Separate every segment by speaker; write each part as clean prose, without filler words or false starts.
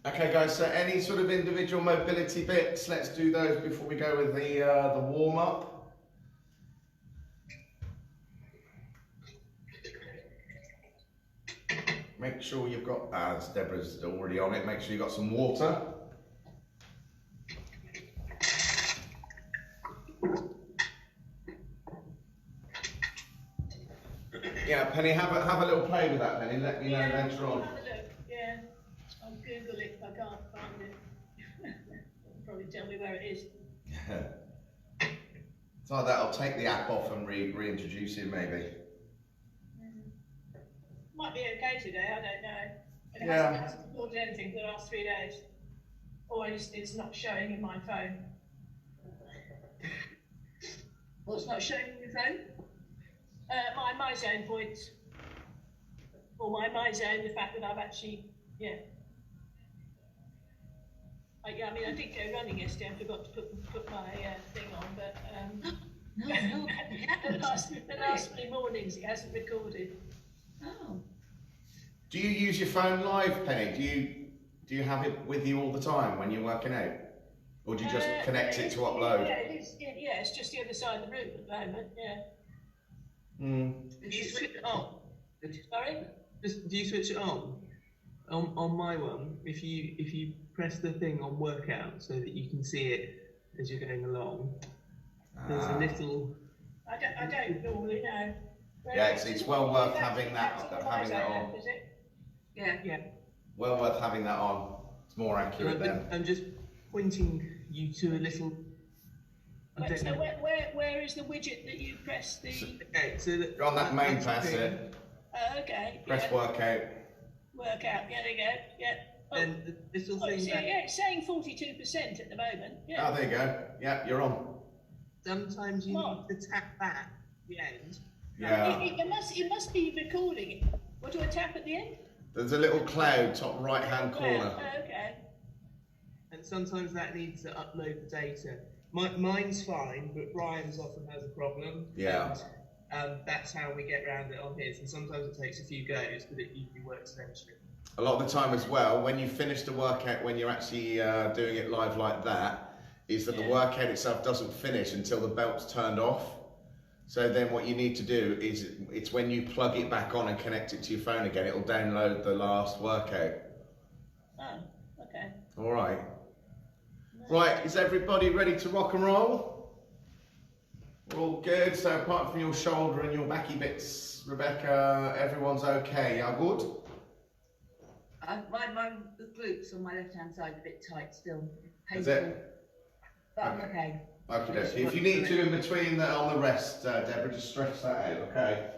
Speaker 1: Okay guys, so any sort of individual mobility bits, let's do those before we go with the warm-up. Make sure you've got, as Deborah's already on it, make sure you've got some water. Yeah, Penny, have a little play with that, Penny, let me know later on.
Speaker 2: Have a look, yeah. I'll Google it if I can't find it. It'll probably tell me where it is.
Speaker 1: It's like that, I'll take the app off and reintroduce it maybe.
Speaker 2: Might be okay today, I don't know. It hasn't recorded anything for the last 3 days. Or it's not showing in my phone. What's not showing in your phone? My zone points. Or my zone, the fact that I've actually, yeah. I mean, I did go running yesterday, I forgot to put my thing on, but
Speaker 3: No,
Speaker 2: the last 3 mornings it hasn't recorded.
Speaker 3: Oh.
Speaker 1: Do you use your phone live, Penny? Do you have it with you all the time when you're working out? Or do you just connect it to upload?
Speaker 2: Yeah, it's just the other side of the room at the moment, yeah.
Speaker 4: Do you switch it on?
Speaker 2: Sorry?
Speaker 4: Do you switch it on? On my one, if you press the thing on workout so that you can see it as you're going along, there's a little.
Speaker 2: I don't normally know.
Speaker 1: Yeah, it's well worth having that on.
Speaker 2: Is it?
Speaker 3: Yeah.
Speaker 1: Well worth having that on. It's more accurate then.
Speaker 4: I'm just pointing you to a little.
Speaker 2: Wait, so where is the widget that you press the?
Speaker 4: Okay, so
Speaker 1: You're on that main pass here.
Speaker 2: Oh, okay.
Speaker 1: Press workout.
Speaker 2: Workout. Yeah, there you go. Yeah. Oh.
Speaker 4: And the little thing.
Speaker 2: It's saying 42% at the moment. Yeah.
Speaker 1: Oh, there you go. Yeah, you're on.
Speaker 4: Sometimes you need to tap that at the end.
Speaker 1: Yeah.
Speaker 2: It must be recording it. What do I tap at the end?
Speaker 1: There's a little cloud top right hand corner.
Speaker 2: Oh, okay.
Speaker 4: And sometimes that needs to upload the data. Mine's fine, but Brian's often has a problem.
Speaker 1: Yeah.
Speaker 4: And that's how we get around it on his. And sometimes it takes a few goes, but it usually works eventually.
Speaker 1: A lot of the time as well, when you finish the workout, when you're actually doing it live like that, is that the workout itself doesn't finish until the belt's turned off. So then what you need to do is, it's when you plug it back on and connect it to your phone again, it'll download the last workout.
Speaker 2: Oh, okay.
Speaker 1: All right. Right, is everybody ready to rock and roll? We're all good, so apart from your shoulder and your backy bits, Rebecca, everyone's okay, yeah, good?
Speaker 3: The glutes on my left-hand side are a bit tight still. Painful.
Speaker 1: Is it?
Speaker 3: But I'm okay.
Speaker 1: Okay, if you need to in between on the rest, Deborah, just stretch that out, okay?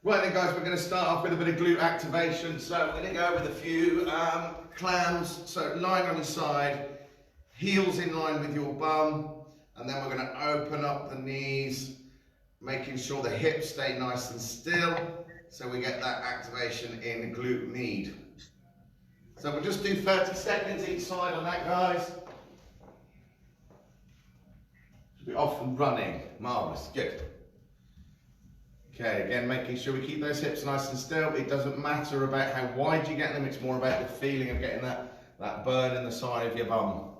Speaker 1: Right then guys, we're going to start off with a bit of glute activation. So we're going to go with a few clams, so lying on your side, heels in line with your bum, and then we're going to open up the knees, making sure the hips stay nice and still, so we get that activation in glute med. So we'll just do 30 seconds each side on that, guys. Should be off and running. Marvellous, good. Okay, again, making sure we keep those hips nice and still. It doesn't matter about how wide you get them, it's more about the feeling of getting that burn in the side of your bum.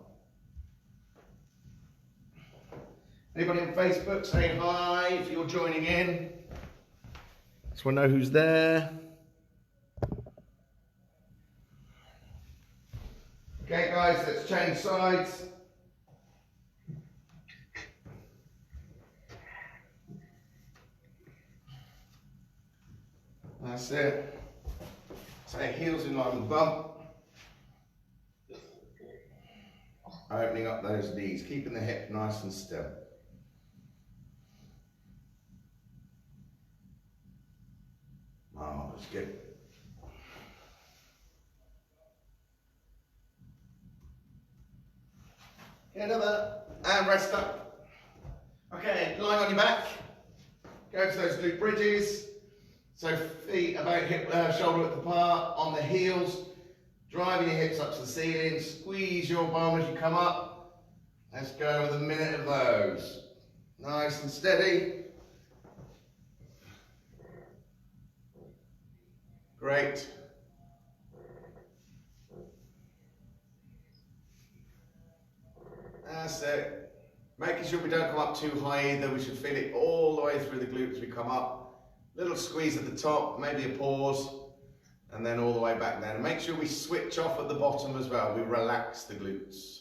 Speaker 1: Anybody on Facebook, say hi if you're joining in. So we'll know who's there. Okay guys, let's change sides. That's it. So heels in line with bum. Opening up those knees, keeping the hip nice and still. Oh, that's good. Another, and rest up. Okay, lying on your back. Go to those glute bridges. So feet about hip, shoulder width apart, on the heels. Driving your hips up to the ceiling. Squeeze your bum as you come up. Let's go with a minute of those. Nice and steady. Great. That's it. Making sure we don't come up too high either. We should feel it all the way through the glutes as we come up. Little squeeze at the top, maybe a pause, and then all the way back down. And make sure we switch off at the bottom as well. We relax the glutes.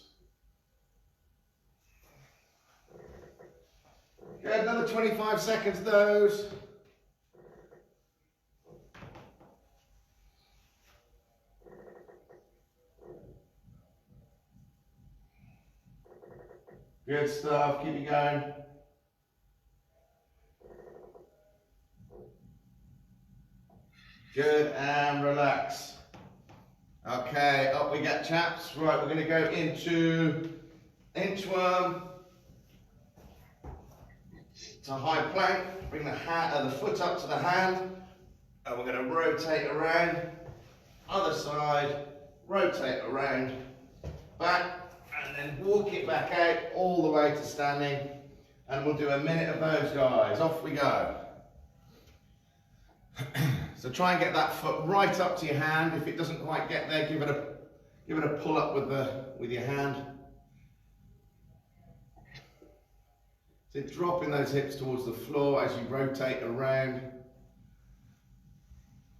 Speaker 1: Good, another 25 seconds of those. Good stuff, keep it going. Good, and relax. Okay, up we get, chaps. Right, we're going to go into inchworm to high plank. Bring the foot up to the hand, and we're going to rotate around. Other side, rotate around, back, and then walk it back out all the way to standing. And we'll do a minute of those, guys. Off we go. So try and get that foot right up to your hand. If it doesn't quite get there, give it a pull up with your hand. So dropping those hips towards the floor as you rotate around.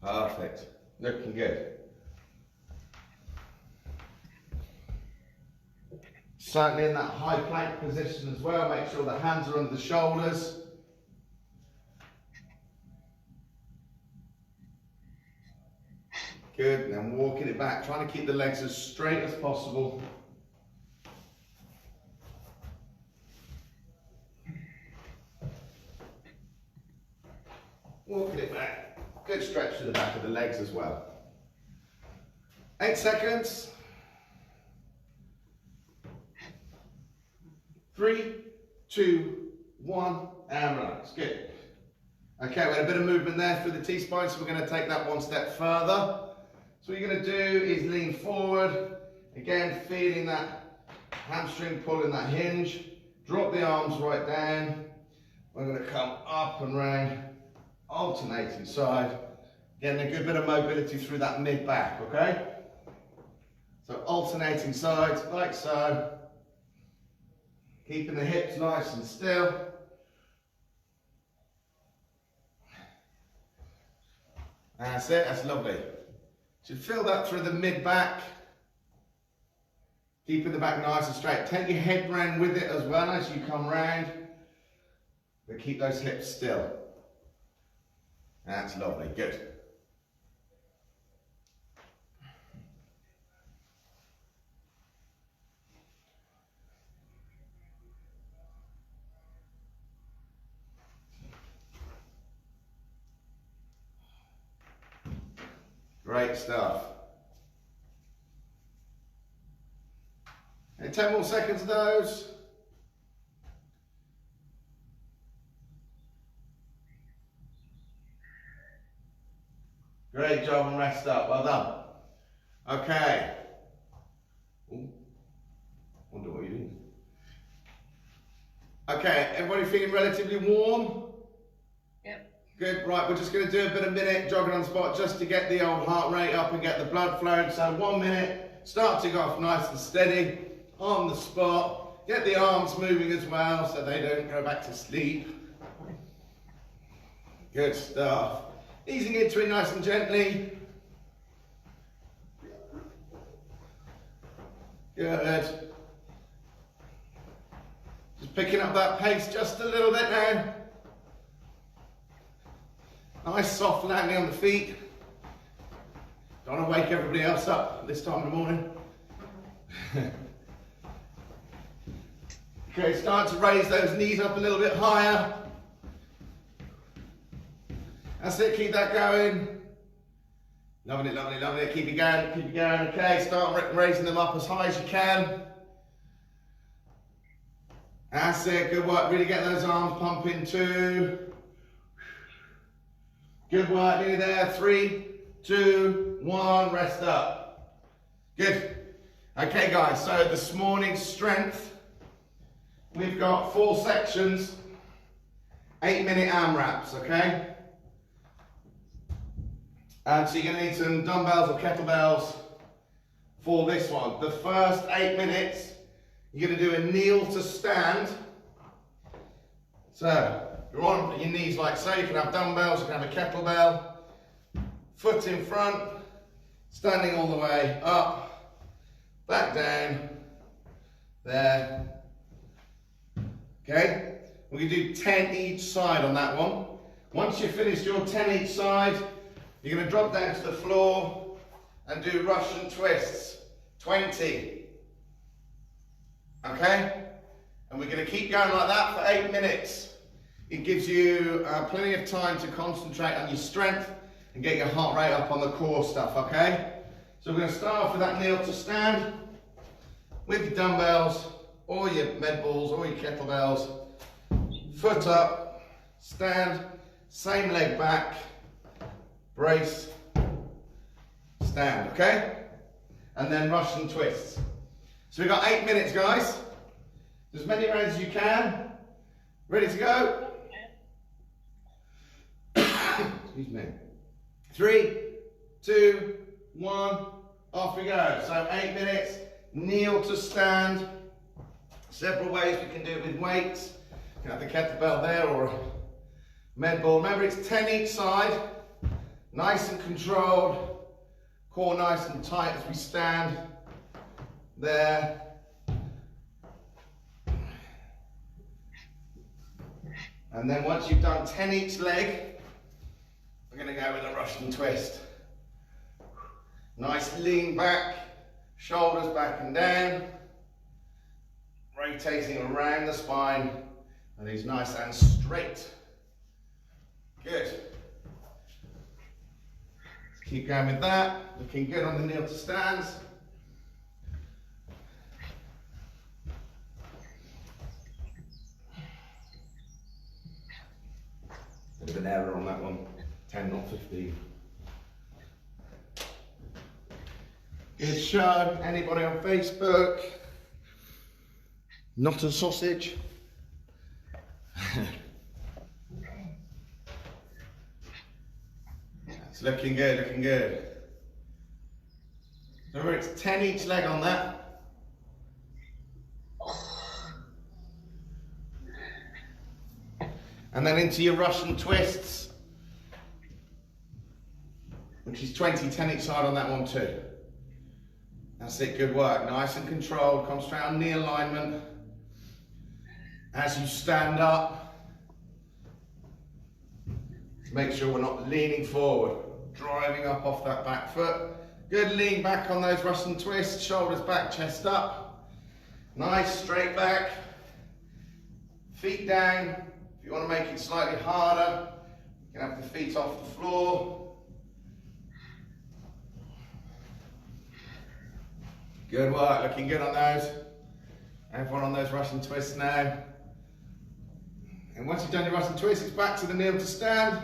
Speaker 1: Perfect. Looking good. Certainly in that high plank position as well. Make sure the hands are under the shoulders. Good, and then walking it back, trying to keep the legs as straight as possible. Walking it back, good stretch to the back of the legs as well. 8 seconds. 3, 2, 1, and relax, good. Okay, we had a bit of movement there through the T-spine, so we're going to take that one step further. So what you're going to do is lean forward, again feeling that hamstring pulling that hinge, drop the arms right down, we're going to come up and round, alternating side, getting a good bit of mobility through that mid-back, okay? So alternating sides, like so, keeping the hips nice and still. That's it, that's lovely. Should feel that through the mid-back. Keeping the back nice and straight. Take your head round with it as well as you come round. But keep those hips still. That's lovely, good. Great stuff. And 10 more seconds of those. Great job and rest up, well done. Okay. Ooh. Wonder what you're doing. Okay, everybody feeling relatively warm?
Speaker 2: Yep.
Speaker 1: Good, right, we're just going to do a bit of minute jogging on the spot just to get the old heart rate up and get the blood flowing. So 1 minute, starting off nice and steady on the spot. Get the arms moving as well so they don't go back to sleep. Good stuff. Easing into it nice and gently. Good. Just picking up that pace just a little bit now. Nice soft landing on the feet. Don't want to wake everybody else up this time of the morning. Okay, start to raise those knees up a little bit higher. That's it, keep that going. Loving it, loving it, loving it. Keep it going, keep it going. Okay, start raising them up as high as you can. That's it, good work. Really get those arms pumping too. Good work, nearly there. 3, 2, 1, rest up. Good. Okay guys, so this morning's strength, we've got 4 sections, 8-minute AMRAPs, okay? So you're going to need some dumbbells or kettlebells for this one. The first 8 minutes You're going to do a kneel to stand. So, you're on your knees like so. You can have dumbbells, you can have a kettlebell. Foot in front, standing all the way up, back down, there. Okay? We're going to do 10 each side on that one. Once you've finished your 10 each side, you're going to drop down to the floor and do Russian twists. 20. Okay? And we're going to keep going like that for 8 minutes. It gives you plenty of time to concentrate on your strength and get your heart rate up on the core stuff, okay? So we're going to start off with that kneel to stand with your dumbbells or your med balls or your kettlebells. Foot up, stand, same leg back, brace, stand, okay? And then Russian twists. So we've got 8 minutes, guys. As many rounds as you can. Ready to go? Excuse me. 3, 2, 1, off we go. So 8 minutes, kneel to stand. Several ways we can do it with weights. You can have the kettlebell there or a med ball. Remember, it's 10 each side. Nice and controlled. Core nice and tight as we stand. There. And then once you've done 10 each leg, we're going to go with a Russian twist. Nice lean back, shoulders back and down, rotating around the spine, and he's nice and straight. Good. Let's keep going with that. Looking good on the kneel to stands. Bit of an error on that one. 10, not 15. Good show. Anybody on Facebook? Not a sausage. It's looking good, looking good. So it's 10 each leg on that. And then into your Russian twists, which is 20, 10 each side on that one too. That's it, good work. Nice and controlled, concentrate on knee alignment. As you stand up, make sure we're not leaning forward, driving up off that back foot. Good lean back on those Russian twists, shoulders back, chest up. Nice, straight back, feet down. If you want to make it slightly harder, you can have the feet off the floor. Good work, looking good on those. Everyone on those Russian twists now. And once you've done your Russian twists, it's back to the kneel to stand.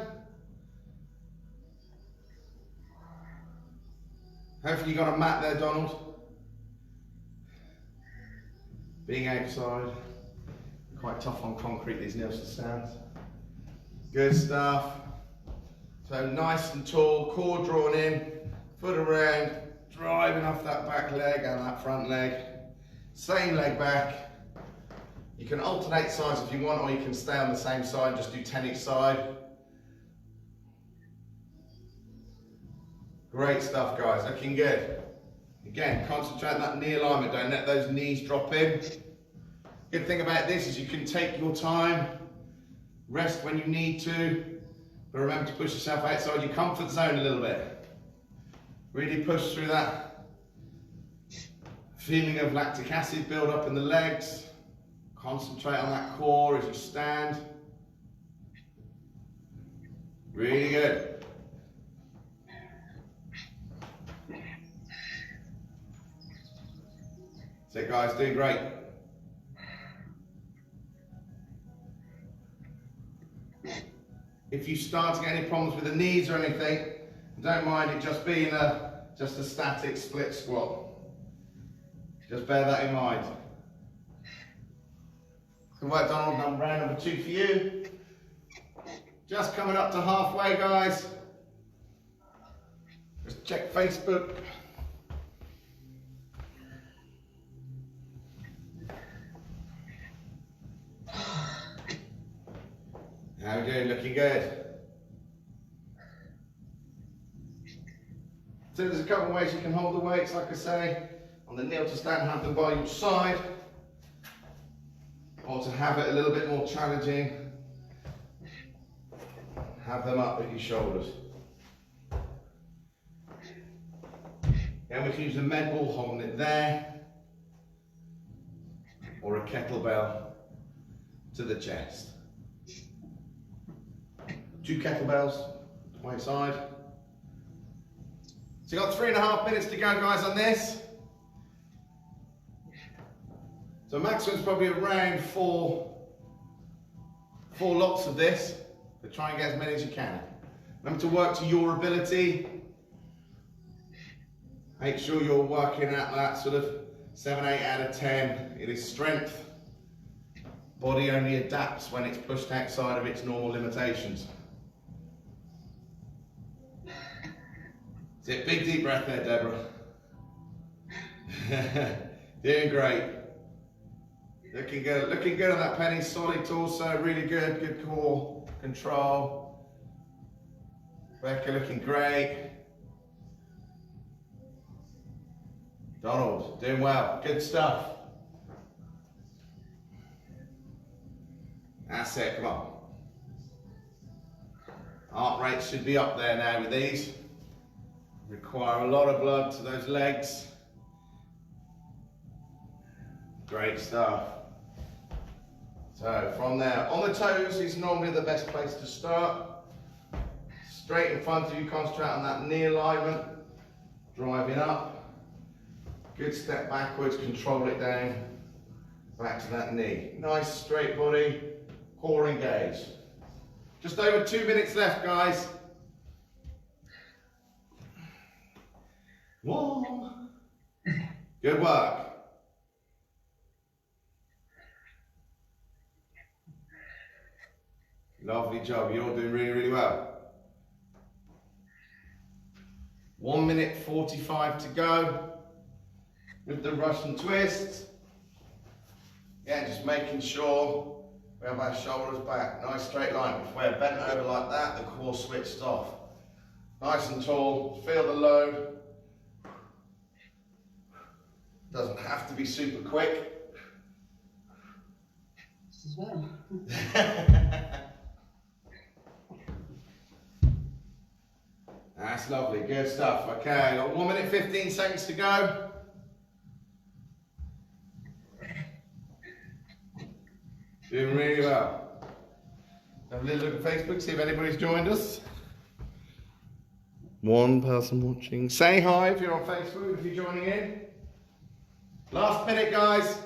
Speaker 1: Hopefully you got a mat there, Donald. Being outside. Quite tough on concrete, these kneels to stands. Good stuff. So nice and tall, core drawn in, foot around, driving off that back leg and that front leg. Same leg back. You can alternate sides if you want, or you can stay on the same side, just do 10 each side. Great stuff, guys, looking good. Again, concentrate on that knee alignment, don't let those knees drop in. Good thing about this is you can take your time, rest when you need to, but remember to push yourself outside your comfort zone a little bit. Really push through that feeling of lactic acid build up in the legs. Concentrate on that core as you stand. Really good. That's it, guys, doing great. If you start to get any problems with the knees or anything, don't mind it just being just a static split squat. Just bear that in mind. Good work, Donald. Round number 2 for you. Just coming up to halfway, guys. Just check Facebook. How are we doing? Looking good. So there's a couple of ways you can hold the weights, like I say. On the kneel to stand, have them by your side. Or to have it a little bit more challenging, have them up at your shoulders. Then we can use a med ball holding it there, or a kettlebell to the chest. 2 kettlebells to my side. So you've got 3.5 minutes to go, guys, on this. So maximum's probably around four lots of this, but try and get as many as you can. Remember to work to your ability. Make sure you're working at that sort of 7, 8 out of 10. It is strength. Body only adapts when it's pushed outside of its normal limitations. That's it. Big deep breath there, Deborah. Doing great. Looking good on that penny. Solid torso, really good. Good core control. Becca looking great. Donald, doing well. Good stuff. That's it, come on. Heart rate should be up there now with these. Require a lot of blood to those legs. Great stuff. So from there, on the toes is normally the best place to start. Straight in front of you, concentrate on that knee alignment. Driving up. Good step backwards, control it down. Back to that knee. Nice straight body, core engaged. Just over 2 minutes left, guys. Warm. Good work. Lovely job, you're doing really, really well. 1 minute 45 to go with the Russian twist. Yeah, just making sure we have our shoulders back. Nice straight line. If we're bent over like that, the core switched off. Nice and tall, feel the load. Doesn't have to be super quick.
Speaker 3: Just as well.
Speaker 1: That's lovely, good stuff. Okay, got 1 minute 15 seconds to go. Doing really well. Have a little look at Facebook, see if anybody's joined us. One person watching. Say hi if you're on Facebook, if you're joining in. Last minute, guys.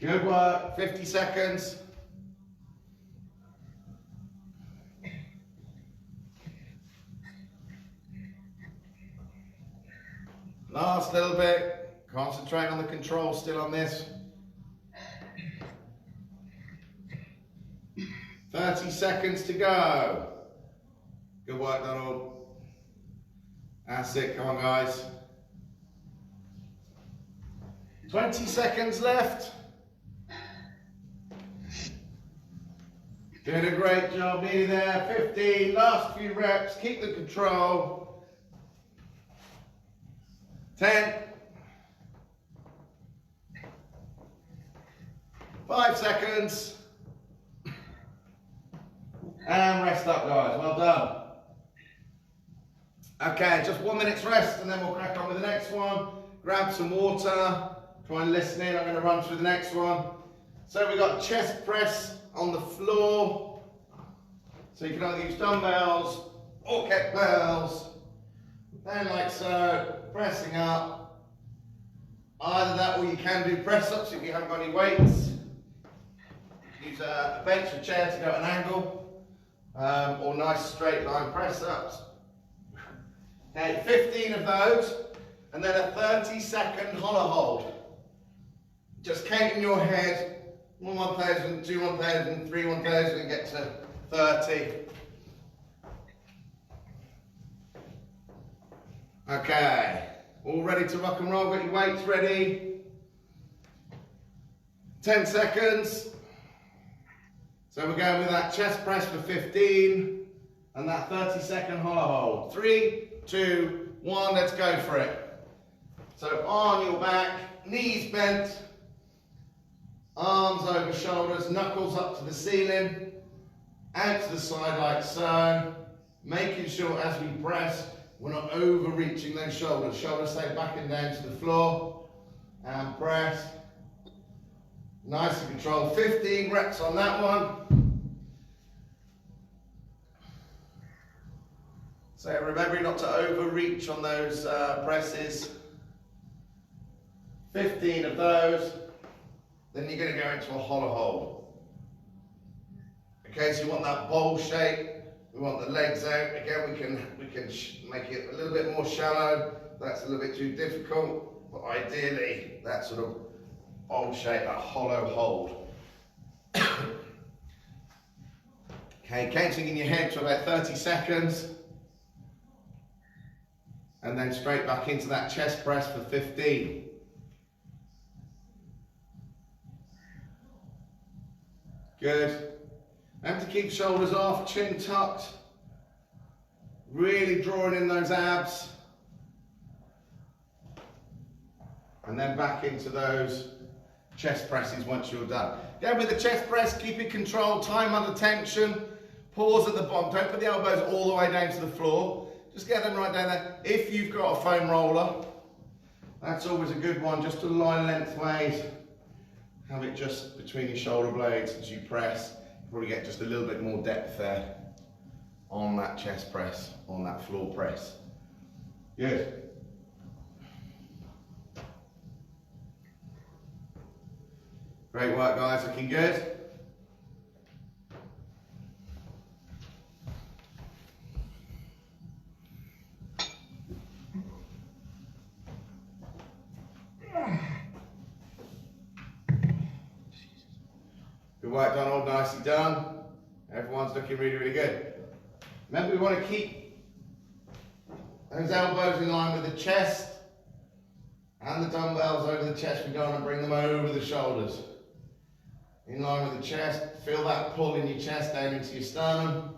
Speaker 1: Good work, 50 seconds. Last little bit. Concentrate on the control still on this. 30 seconds to go. Good work, Donald. That's it, come on guys. 20 seconds left. Doing a great job, nearly there. 15, last few reps, keep the control. 10. 5 seconds. And rest up, guys. Well done. Okay, just 1 minute's rest and then we'll crack on with the next one. Grab some water. Try and listen in. I'm going to run through the next one. So we've got chest press on the floor. So you can either use dumbbells or kettlebells. Then like so, pressing up. Either that or you can do press-ups if you haven't got any weights. Use a bench or chair to go at an angle. Or nice straight line press-ups. Now 15 of those, and then a 30-second hollow hold. Just count in your head, 1 1,000, 2 1,000, 3 1,000, and get to 30. Okay, all ready to rock and roll, got your weights ready. 10 seconds. So we're going with that chest press for 15 and that 30-second hollow hold. 3, 2, 1, let's go for it. So on your back, knees bent, arms over shoulders, knuckles up to the ceiling, out to the side like so, making sure as we press, we're not overreaching those shoulders. Shoulders stay back and down to the floor, and press. Nice and controlled. 15 reps on that one. So remembering not to overreach on those presses. 15 of those. Then you're going to go into a hollow hold. Okay, so you want that bowl shape. We want the legs out. Again, we can make it a little bit more shallow. That's a little bit too difficult, but ideally that sort of bowl shape, that hollow hold. Okay, counting in your head to about 30 seconds. And then straight back into that chest press for 15. Good. Remember to keep shoulders off, chin tucked. Really drawing in those abs. And then back into those chest presses once you're done. Again with the chest press, keep it controlled, time under tension. Pause at the bottom. Don't put the elbows all the way down to the floor. Just get them right down there. If you've got a foam roller, that's always a good one, just to line lengthways. Have it just between your shoulder blades as you press. Probably get just a little bit more depth there on that chest press, on that floor press. Good. Great work, guys, looking good. Good work done, all nicely done. Everyone's looking really, really good. Remember, we want to keep those elbows in line with the chest and the dumbbells over the chest. We don't want to bring them over the shoulders. In line with the chest, feel that pull in your chest down into your sternum,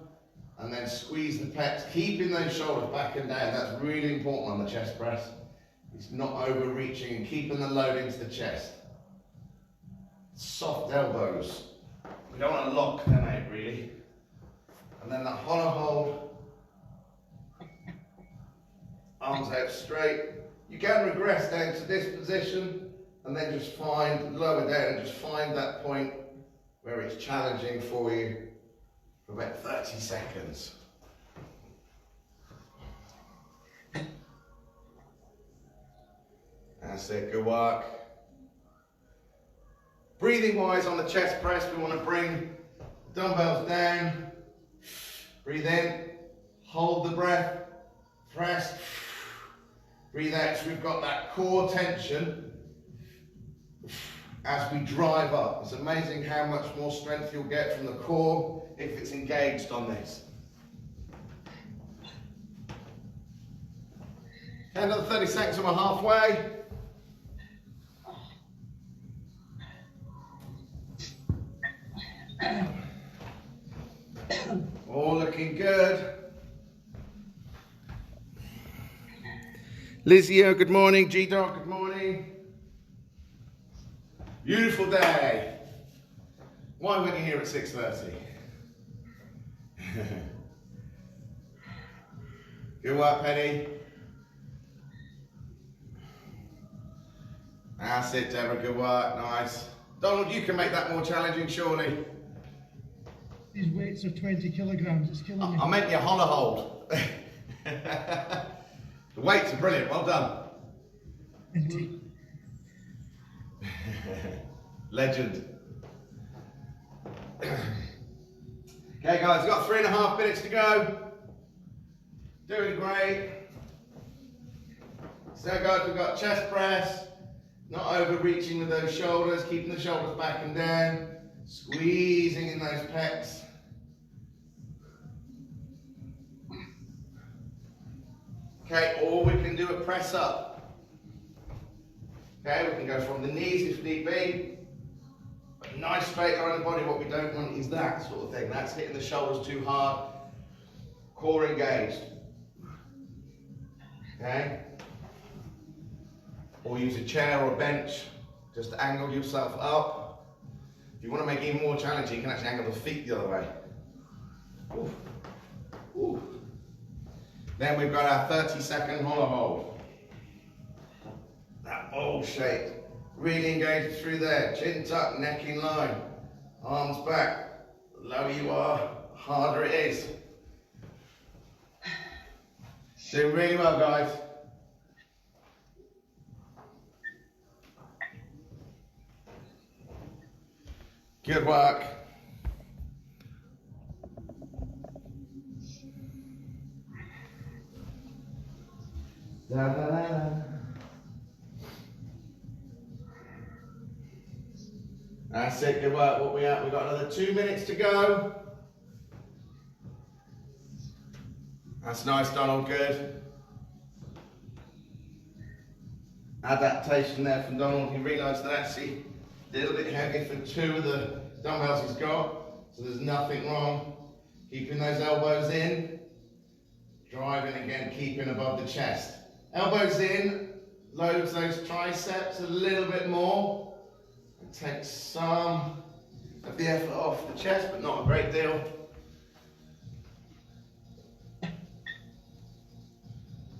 Speaker 1: and then squeeze the pecs, keeping those shoulders back and down. That's really important on the chest press. It's not overreaching and keeping the load into the chest. Soft elbows. We don't want to lock them out really. And then the hollow hold. Arms out straight. You can regress down to this position and then just find, lower down and just find that point where it's challenging for you for about 30 seconds. That's it, good work. Breathing wise on the chest press, we want to bring dumbbells down, breathe in, hold the breath, press, breathe out. So we've got that core tension as we drive up. It's amazing how much more strength you'll get from the core if it's engaged on this. Another 30 seconds and we're halfway. All looking good. Lizio, good morning. G-Dog, good morning. Beautiful day. Why weren't you here at 6:30? Good work, Penny. That's it, Deborah. Good work. Nice. Donald, you can make that more challenging, surely.
Speaker 5: These weights are 20 kilograms. It's killing me.
Speaker 1: I meant your hollow hold. The weights are brilliant. Well done. Legend. Okay, guys, we've got 3.5 minutes to go. Doing great. So, guys, we've got chest press, not overreaching with those shoulders, keeping the shoulders back and down, squeezing in those pecs. Okay, or we can do a press up. Okay, we can go from the knees if need be. Nice straight around the body. What we don't want is that sort of thing. That's hitting the shoulders too hard. Core engaged. Okay? Or use a chair or a bench just to angle yourself up. If you want to make it even more challenging, you can actually angle the feet the other way. Ooh. Ooh. Then we've got our 30-second hollow hold. That bowl shape. Really engage through there. Chin tuck, neck in line. Arms back. The lower you are, the harder it is. Doing really well, guys. Good work. Da, da, da, da. That's it, good work. What we at? We've got another 2 minutes to go. That's nice, Donald, good. Adaptation there from Donald. He realised that actually a little bit heavy for 2 of the dumbbells he's got, so there's nothing wrong. Keeping those elbows in, driving again, keeping above the chest. Elbows in, loads those triceps a little bit more. And take some of the effort off the chest, but not a great deal.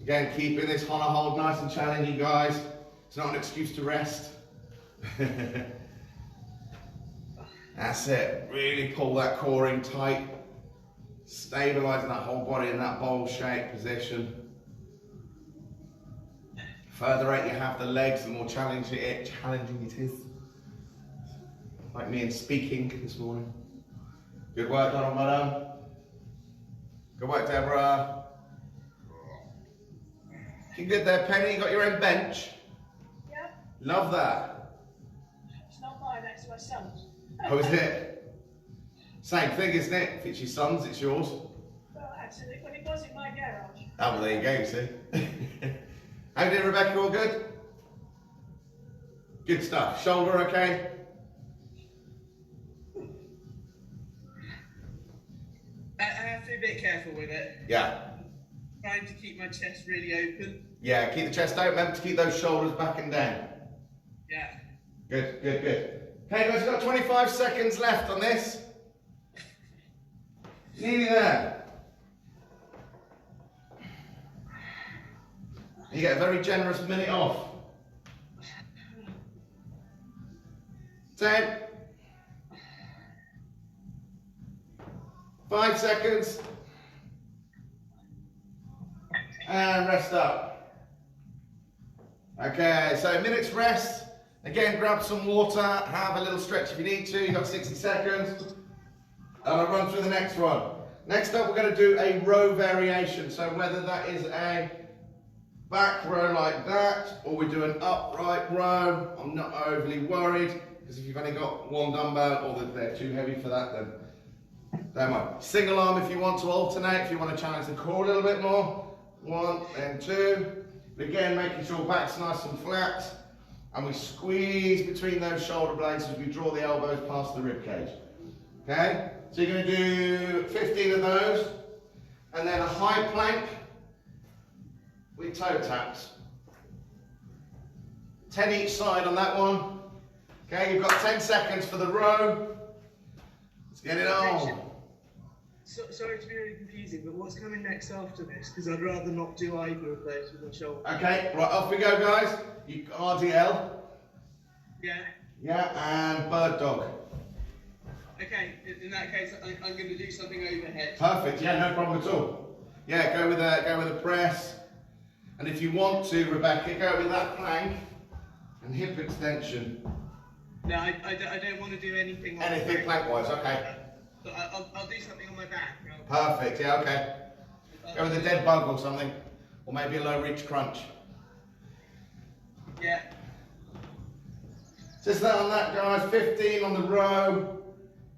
Speaker 1: Again, keeping this hollow hold nice and challenging, guys. It's not an excuse to rest. That's it. Really pull that core in tight. Stabilizing that whole body in that bowl shape position. Further out you have the legs, the more challenging it is. Like me in speaking this morning. Good work, Donald, madam. Good work, Deborah. You good there, Penny? You got your own bench?
Speaker 2: Yeah.
Speaker 1: Love that.
Speaker 2: It's not mine, it's my son's.
Speaker 1: Oh, is it? Same thing, isn't it? If it's your son's, it's yours.
Speaker 2: Well, actually, when it was in my garage.
Speaker 1: Oh, well, there you go, you see. How did Rebecca? All good? Good stuff. Shoulder okay?
Speaker 4: I have to be a bit careful with it.
Speaker 1: Yeah.
Speaker 4: Trying to keep my chest really open.
Speaker 1: Yeah, keep the chest out. Remember to keep those shoulders back and down.
Speaker 4: Yeah.
Speaker 1: Good, good, good. Okay, guys, we've got 25 seconds left on this. Nearly there. You get a very generous minute off. 10. 5 seconds. And rest up. Okay, so a minute's rest. Again, grab some water, have a little stretch if you need to. You've got 60 seconds. And I'll run through the next one. Next up, we're going to do a row variation. So whether that is a back row like that, or we do an upright row, I'm not overly worried, because if you've only got one dumbbell, or they're too heavy for that, then don't mind. Single arm if you want to alternate, if you want to challenge the core a little bit more. 1 and 2. Again, making sure back's nice and flat. And we squeeze between those shoulder blades as we draw the elbows past the rib cage. Okay? So you're going to do 15 of those. And then a high plank with toe taps. 10 each side on that one. Okay, you've got 10 seconds for the row. Let's get it on.
Speaker 4: So, sorry to be really confusing, but what's coming next after this? Because I'd rather not do either of those with my shoulder.
Speaker 1: Okay, right, off we go, guys. You RDL.
Speaker 4: Yeah.
Speaker 1: Yeah, and bird dog.
Speaker 4: Okay, in that case, I'm going to do something overhead.
Speaker 1: Perfect, yeah, no problem at all. Yeah, go with a press. And if you want to, Rebecca, go with that plank and hip extension.
Speaker 4: No, I don't want to do anything like
Speaker 1: Anything plank-wise, okay.
Speaker 4: So I'll do something on my back.
Speaker 1: Perfect, yeah, okay. Go with a dead bug or something. Or maybe a low reach crunch.
Speaker 4: Yeah.
Speaker 1: Just that on that, guys. 15 on the row.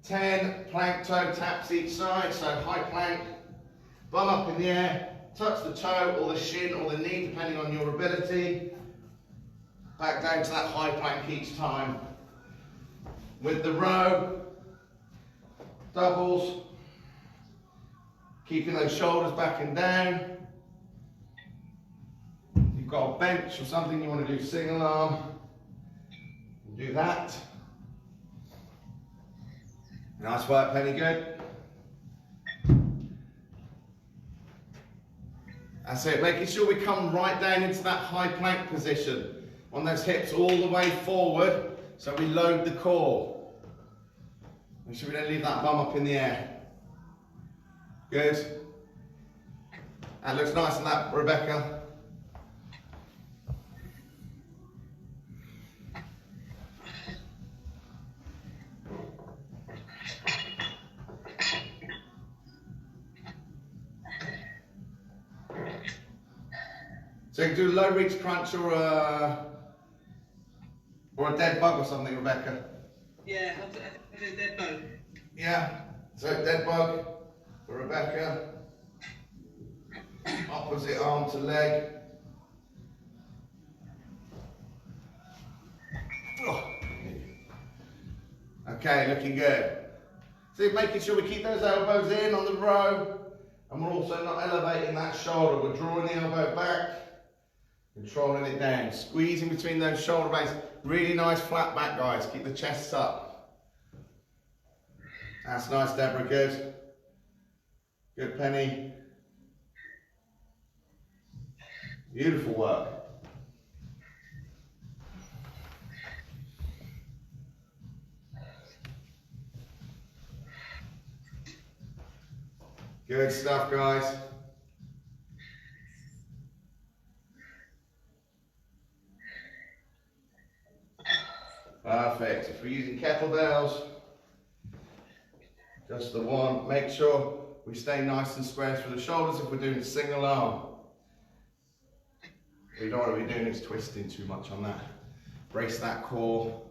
Speaker 1: 10 plank toe taps each side. So high plank, bum up in the air, touch the toe or the shin or the knee, depending on your ability. Back down to that high plank each time. with the row, doubles, keeping those shoulders back and down. If you've got a bench or something you want to do single arm, do that. Nice work, Penny, good. That's it, making sure we come right down into that high plank position. On those hips all the way forward, so we load the core. Make sure we don't leave that bum up in the air. Good. That looks nice on that, Rebecca. So you can do a low reach crunch or a dead bug or something, Rebecca.
Speaker 4: Yeah, I did that both.
Speaker 1: Yeah, so dead bug for Rebecca. Opposite arm to leg. Oh. Okay, looking good. So making sure we keep those elbows in on the row, and we're also not elevating that shoulder. We're drawing the elbow back, controlling it down, squeezing between those shoulder blades. Really nice flat back, guys. Keep the chest up. That's nice, Deborah. Good. Good, Penny. Beautiful work. Good stuff, guys. Perfect. If we're using kettlebells, just the one. Make sure we stay nice and square through the shoulders if we're doing single arm. We don't want to be doing is twisting too much on that. Brace that core.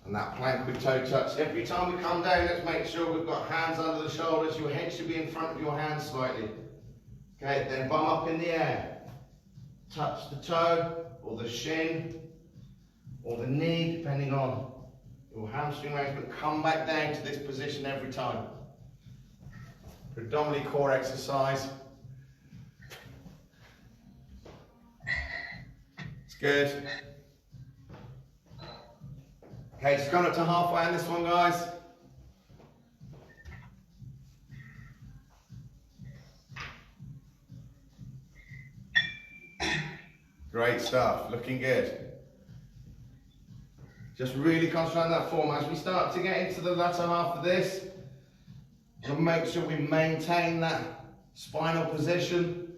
Speaker 1: And that plank with toe touch. Every time we come down, let's make sure we've got hands under the shoulders. Your head should be in front of your hands slightly. Okay, then bum up in the air. Touch the toe, or the shin, or the knee, depending on your hamstring range, but come back down to this position every time. Predominantly core exercise. It's good. Okay, just going up to halfway on this one, guys. Great stuff, looking good. Just really concentrate on that form. As we start to get into the latter half of this, we'll make sure we maintain that spinal position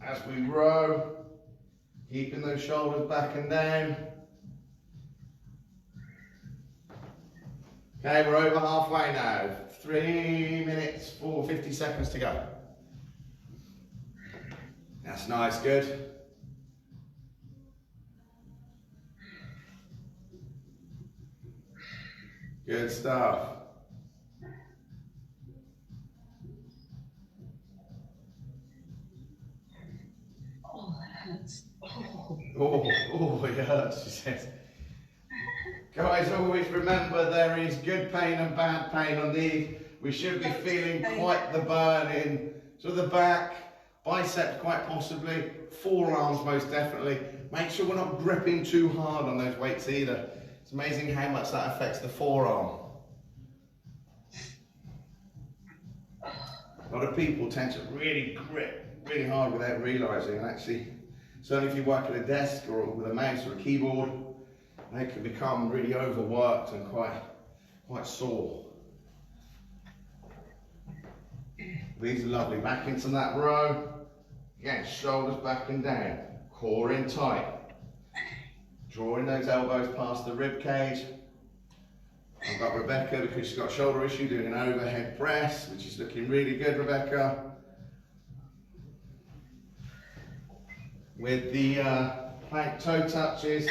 Speaker 1: as we row, keeping those shoulders back and down. Okay, we're over halfway now. 3 minutes, 50 seconds to go. That's nice, good. Good stuff.
Speaker 3: Oh, that hurts.
Speaker 1: Oh, it hurts, she says. Guys, always remember there is good pain and bad pain on these. We should be feeling quite the burn in sort of the back, biceps quite possibly, forearms most definitely. Make sure we're not gripping too hard on those weights either. It's amazing how much that affects the forearm. A lot of people tend to really grip really hard without realising, and actually, certainly if you work at a desk or with a mouse or a keyboard, they can become really overworked and quite sore. These are lovely. Back into that row. Again, shoulders back and down. Core in tight. Drawing those elbows past the rib cage. I've got Rebecca because she's got a shoulder issue doing an overhead press, which is looking really good, Rebecca. With the plank toe touches.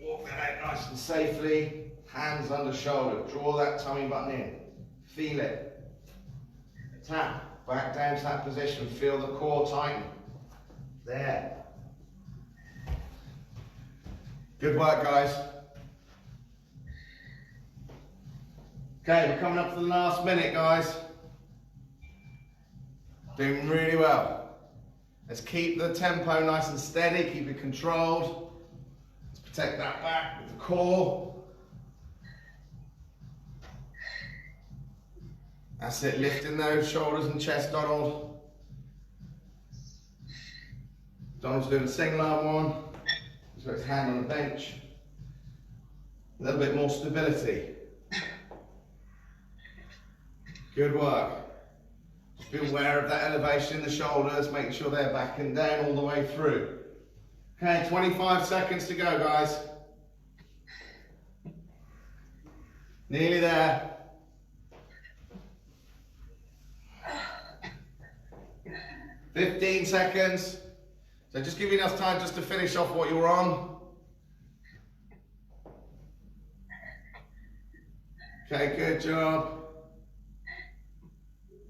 Speaker 1: Walk that out nice and safely. Hands under shoulder. Draw that tummy button in. Feel it. Tap. Back down to that position. Feel the core tighten. There. Good work, guys. Okay, we're coming up to the last minute, guys. Doing really well. Let's keep the tempo nice and steady, keep it controlled. Let's protect that back with the core. That's it, lifting those shoulders and chest, Donald. Donald's doing a single arm one. He's got his hand on the bench. A little bit more stability. Good work. Just be aware of that elevation in the shoulders, making sure they're back and down all the way through. Okay, 25 seconds to go, guys. Nearly there. 15 seconds. So just give you enough time just to finish off what you're on. Okay, good job.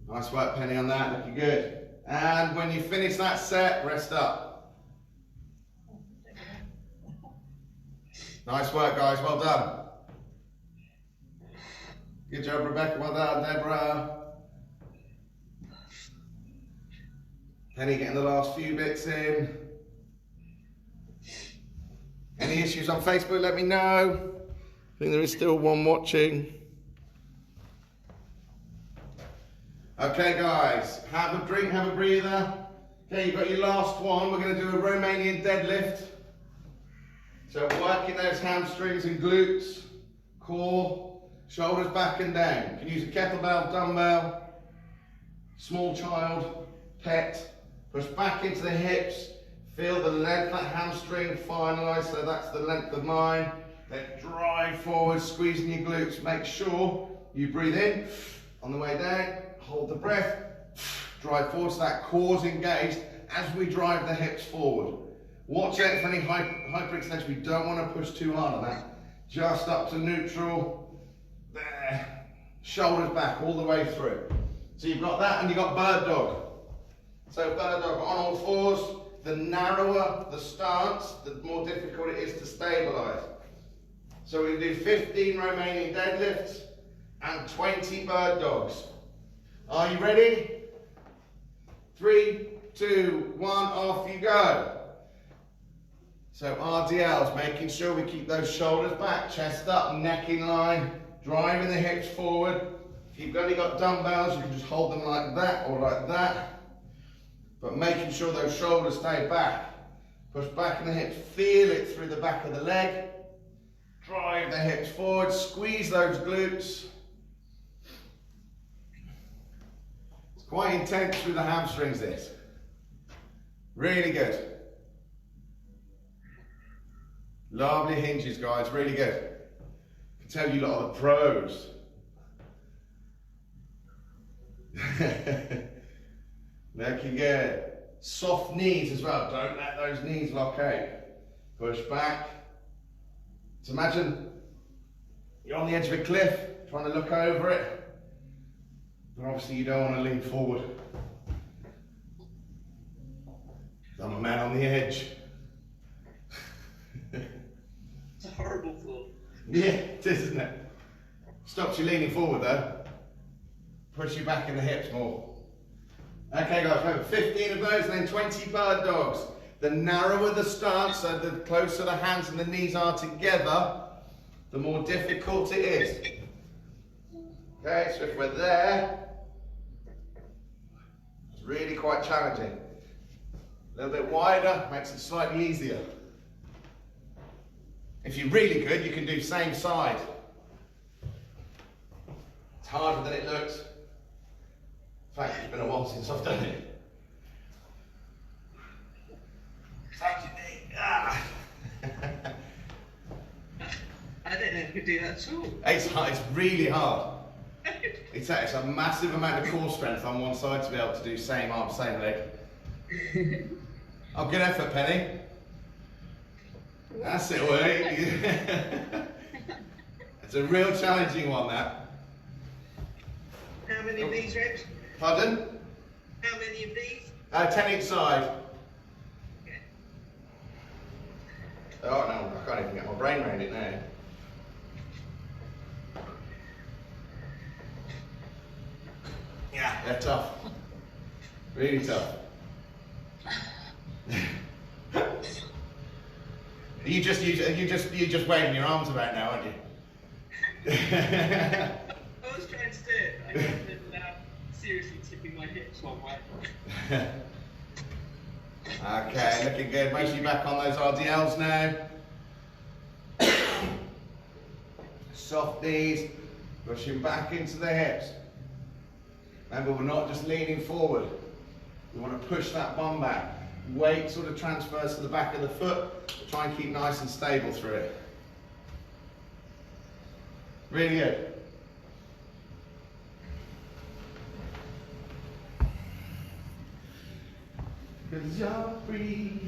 Speaker 1: Nice work, Penny, on that, looking good. And when you finish that set, rest up. Nice work, guys, well done. Good job, Rebecca, well done, Deborah. Penny getting the last few bits in. Any issues on Facebook, let me know. I think there is still one watching. Okay guys, have a drink, have a breather. Okay, you've got your last one. We're going to do a Romanian deadlift. So working those hamstrings and glutes, core, shoulders back and down. You can use a kettlebell, dumbbell, small child, pet. Push back into the hips. Feel the length of that hamstring finalise, so that's the length of mine. Then drive forward, squeezing your glutes. Make sure you breathe in on the way down. Hold the breath, drive forward, so that core's engaged as we drive the hips forward. Watch out for any hyperextension. We don't want to push too hard on that. Just up to neutral, there. Shoulders back all the way through. So you've got that and you've got bird dog. So bird dog on all fours. The narrower the stance, the more difficult it is to stabilise. So we do 15 Romanian deadlifts and 20 bird dogs. Are you ready? 3, 2, 1, off you go. So RDLs, making sure we keep those shoulders back, chest up, neck in line, driving the hips forward. If you've only got dumbbells, you can just hold them like that or like that. But making sure those shoulders stay back. Push back in the hips, feel it through the back of the leg. Drive the hips forward, squeeze those glutes. Quite intense through the hamstrings, this. Really good. Lovely hinges, guys, really good. I can tell you lot are the pros. Looking good. Soft knees as well, don't let those knees lock out. Push back. So imagine you're on the edge of a cliff, trying to look over it. But obviously you don't want to lean forward. I'm a man on the edge.
Speaker 4: It's a horrible thought.
Speaker 1: Yeah, it is, isn't it? Stops you leaning forward though. Push you back in the hips more. Okay guys, remember 15 of those and then 20 bird dogs. The narrower the stance, so the closer the hands and the knees are together, the more difficult it is. Okay, so if we're there, it's really quite challenging. A little bit wider makes it slightly easier. If you're really good, you can do same side. It's harder than it looks. In fact, it's been a while since I've done it. Touch your knee. Ah.
Speaker 4: I don't know if you could do that at all.
Speaker 1: It's hard, it's really hard. It's a massive amount of core strength on one side to be able to do same arm, same leg. Oh, good effort, Penny. That's it, Willie. It's a real challenging one, that.
Speaker 4: How many of these reps?
Speaker 1: Pardon?
Speaker 4: How many of these?
Speaker 1: 10 each side.
Speaker 4: Okay.
Speaker 1: Oh no, I can't even get my brain around it now. Yeah, they're tough. Really tough. You just waving your arms about now, aren't you?
Speaker 4: I was trying to do it, but I ended up seriously tipping my hips one way.
Speaker 1: Okay, looking good. Mostly back on those RDLs now. Soft knees, pushing back into the hips. Remember, we're not just leaning forward. We want to push that bum back. Weight sort of transfers to the back of the foot. Try and keep nice and stable through it. Really good. Cause you're free.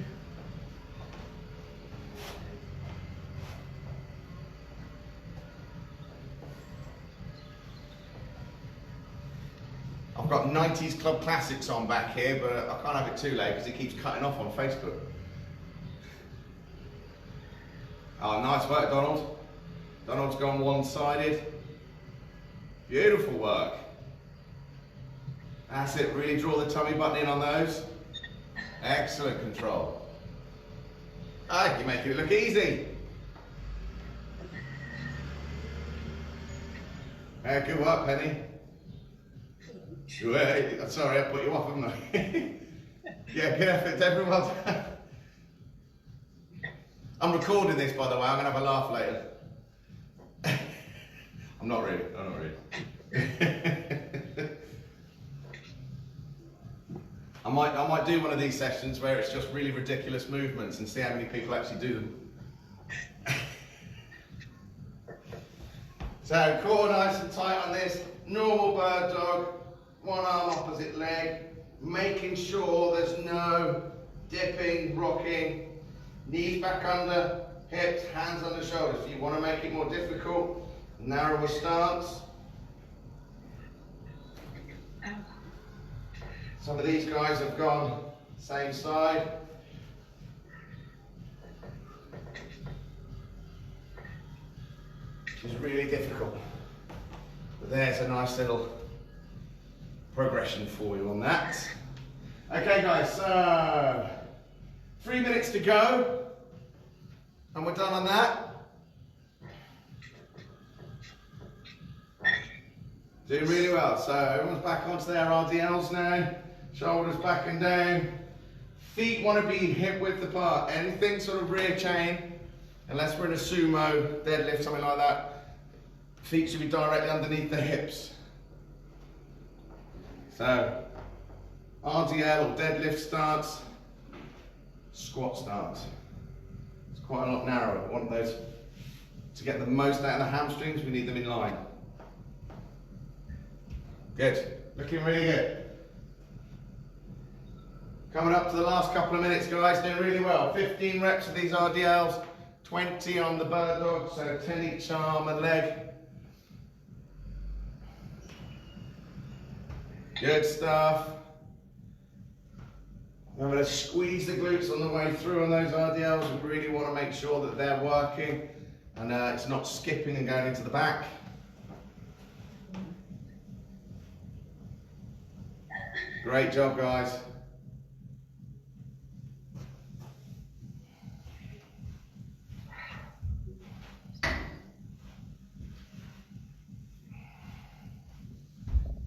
Speaker 1: I've got 90s Club Classics on back here, but I can't have it too late because it keeps cutting off on Facebook. Oh, nice work, Donald. Donald's gone one-sided. Beautiful work. That's it, really draw the tummy button in on those. Excellent control. Ah, you're making it look easy. Good work, Penny. Sorry, I put you off, haven't I? Yeah, good effort to everyone. I'm recording this, by the way. I'm going to have a laugh later. I'm not really. I might do one of these sessions where it's just really ridiculous movements and see how many people actually do them. So, core nice and tight on this. Normal bird dog. One arm opposite leg. Making sure there's no dipping, rocking. Knees back under, hips, hands on the shoulders. If you want to make it more difficult, narrower stance. Some of these guys have gone same side. Which is really difficult. But there's a nice little progression for you on that. Okay guys, so 3 minutes to go. And we're done on that. Doing really well. So everyone's back onto their RDLs now. Shoulders back and down. Feet want to be hip width apart. Anything sort of rear chain, unless we're in a sumo, deadlift, something like that, feet should be directly underneath the hips. So RDL or deadlift stance, squat stance. It's quite a lot narrower. We want those to get the most out of the hamstrings. We need them in line. Good. Looking really good. Coming up to the last couple of minutes, guys. Doing really well. 15 reps of these RDLs, 20 on the bird dog, so 10 each arm and leg. Good stuff. Remember to squeeze the glutes on the way through on those RDLs. We really want to make sure that they're working and it's not skipping and going into the back. Great job, guys.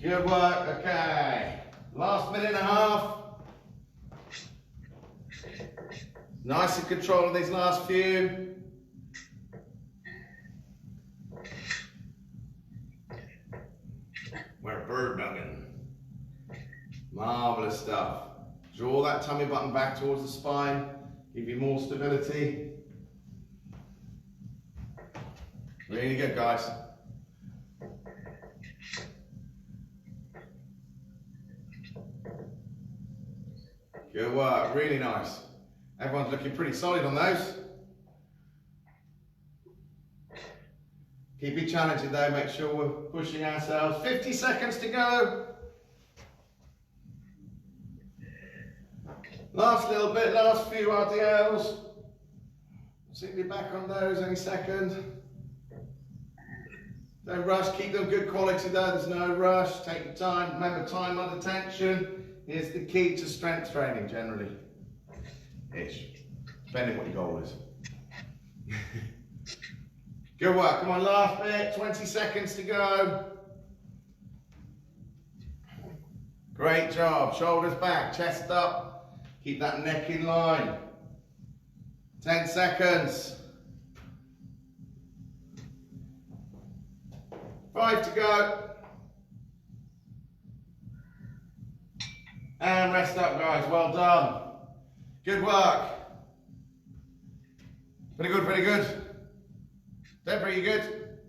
Speaker 1: Good work, okay. Last minute and a half. Nice and control of these last few. We're bird dogging. Marvelous stuff. Draw that tummy button back towards the spine. Give you more stability. Really good, guys. Good work, really nice. Everyone's looking pretty solid on those. Keep it challenging though, make sure we're pushing ourselves. 50 seconds to go. Last little bit, last few RDLs. Sit your back on those any second. Don't rush, keep them good quality though, there's no rush, take your time. Remember, time under tension is the key to strength training generally. Ish, depending what your goal is. Good work, come on, last bit, 20 seconds to go. Great job, shoulders back, chest up, keep that neck in line. 10 seconds. 5 to go. And rest up, guys. Well done. Good work. Pretty good, pretty good. Deborah, you good?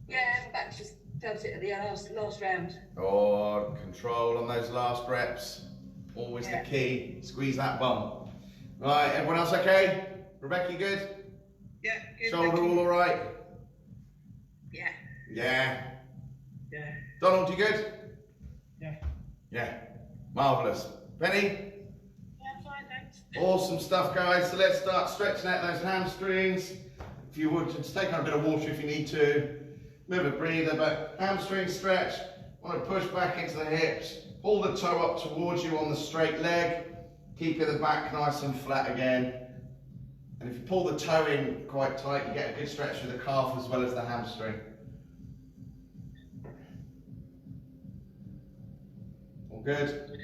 Speaker 3: Yeah, my back just felt it at the last round.
Speaker 1: Oh, control on those last reps. Always
Speaker 3: Yeah.
Speaker 1: the key. Squeeze that bum. Right, everyone else okay? Rebecca, you good?
Speaker 4: Yeah, good.
Speaker 1: Shoulder
Speaker 4: thank you.
Speaker 1: all alright?
Speaker 3: Yeah.
Speaker 1: Yeah.
Speaker 4: Yeah.
Speaker 1: Donald, you good?
Speaker 5: Yeah.
Speaker 1: Yeah. Marvellous. Penny?
Speaker 2: Yeah, fine, thanks.
Speaker 1: Awesome stuff, guys. So let's start stretching out those hamstrings. If you would, just take on a bit of water if you need to. Move a breather, but hamstring stretch. Want to push back into the hips. Pull the toe up towards you on the straight leg. Keeping the back nice and flat again. And if you pull the toe in quite tight, you get a good stretch through the calf as well as the hamstring. All good?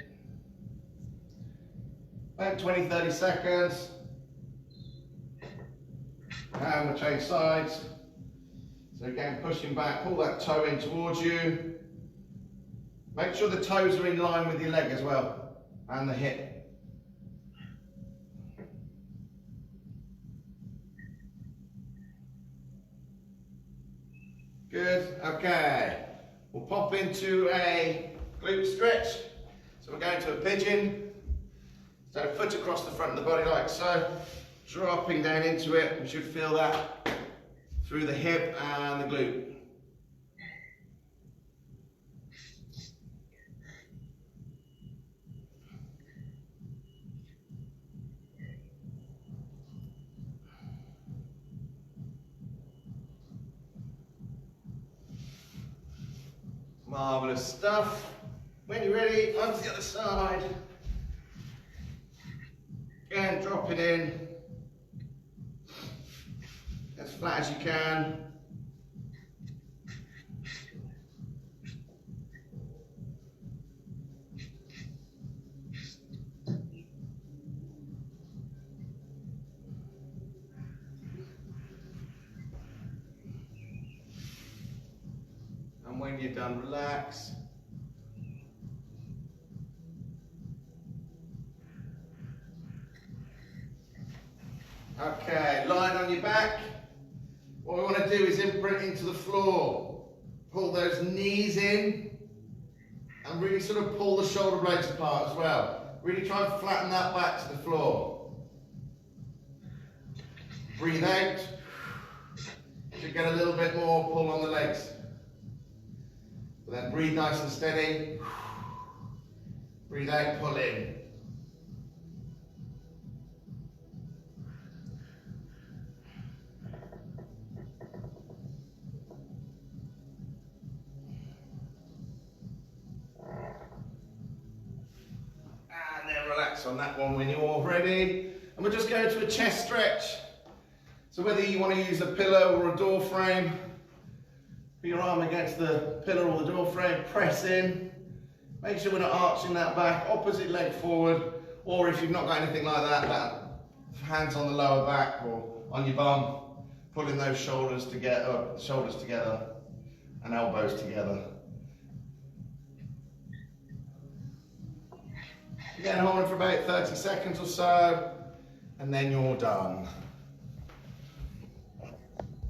Speaker 1: About 20-30 seconds. And we'll change sides. So again, pushing back, pull that toe in towards you. Make sure the toes are in line with your leg as well, and the hip. Good, okay. We'll pop into a glute stretch. So we're going to a pigeon. So foot across the front of the body like so. Dropping down into it. We should feel that through the hip and the glute. Marvellous stuff. When you're ready, onto the other side. Again, drop it in. As flat as you can. And when you're done, relax. Okay, lying on your back. What we want to do is imprint into the floor. Pull those knees in and really sort of pull the shoulder blades apart as well. Really try and flatten that back to the floor. Breathe out. Should get a little bit more pull on the legs. But then breathe nice and steady. Breathe out, pull in. And then relax on that one when you're all ready. And we're just going to a chest stretch. So whether you want to use a pillow or a door frame, put your arm against the pillar or the door frame, press in. Make sure we're not arching that back, opposite leg forward, or if you've not got anything like that, hands on the lower back or on your bum, pulling those shoulders together and elbows together. Again, hold it for about 30 seconds or so, and then you're done.